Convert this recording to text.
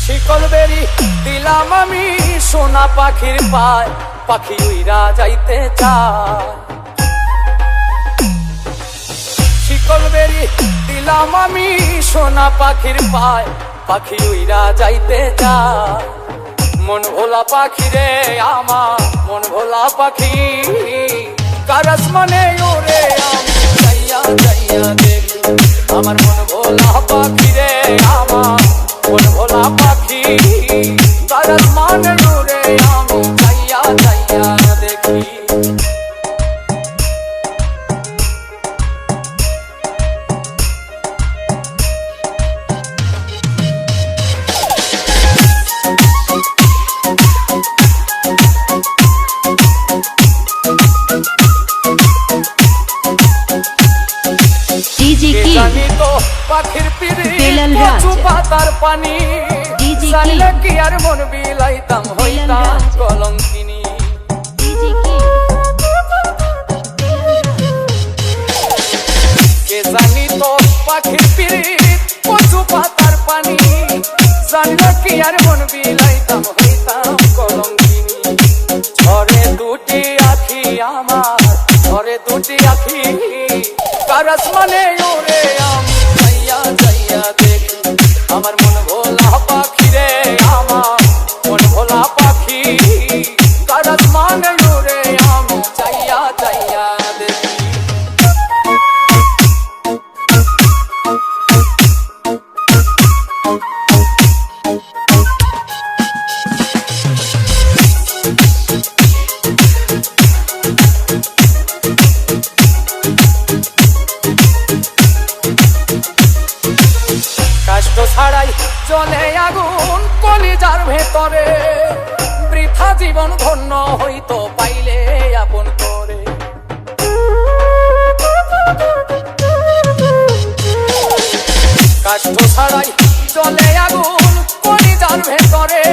শিকল বেরি দিলাম আমি সোনা পাখির পায়, পাখি উইরা যাইতে চায়। শিকল বেরি দিলাম আমি সোনা পাখির পায়, পাখি উইরা যাইতে চায়। মন ভোলা পাখি রে আমার, মন ভোলা পাখি, কার আসমানে ওরে আমি যাইয়া যাইয়া দেখি। আমার মন ভোলা পাখি রে আমার, মন ভোলা পাখি, কার আসমানে ওরে আমি যাইয়া যাইয়া দেখি। জানি তো পাখির পিড়ি কচু পাতার পানি, জানলে কি আর মন বিলাইতাম হইতাম কলঙ্কিনী। কে জানি তো পাখির পিড়ি কচু পাতার পানি, জানলে কি আর মন বিলাইতাম হইতাম কলঙ্কিনী। ঝরে দুটি আখি আমার, ঝরে দুটি আখি, কার আসমানে ওরে আমি যাইয়া যাইয়া দেখি। আমার মন ভোলা পাখি রে আমার, মন ভোলা পাখি, কার আসমানে ওরে আমি যাইয়া যাইয়া দেখি। কষ্ট ছাড়াই জ্বলে আগুন কলিজার ভেতরে, বৃথা জীবন ধন্য হইতো পাইলে আপন করে। কষ্ট ছাড়াই জ্বলে আগুন কলিজার ভেতরে,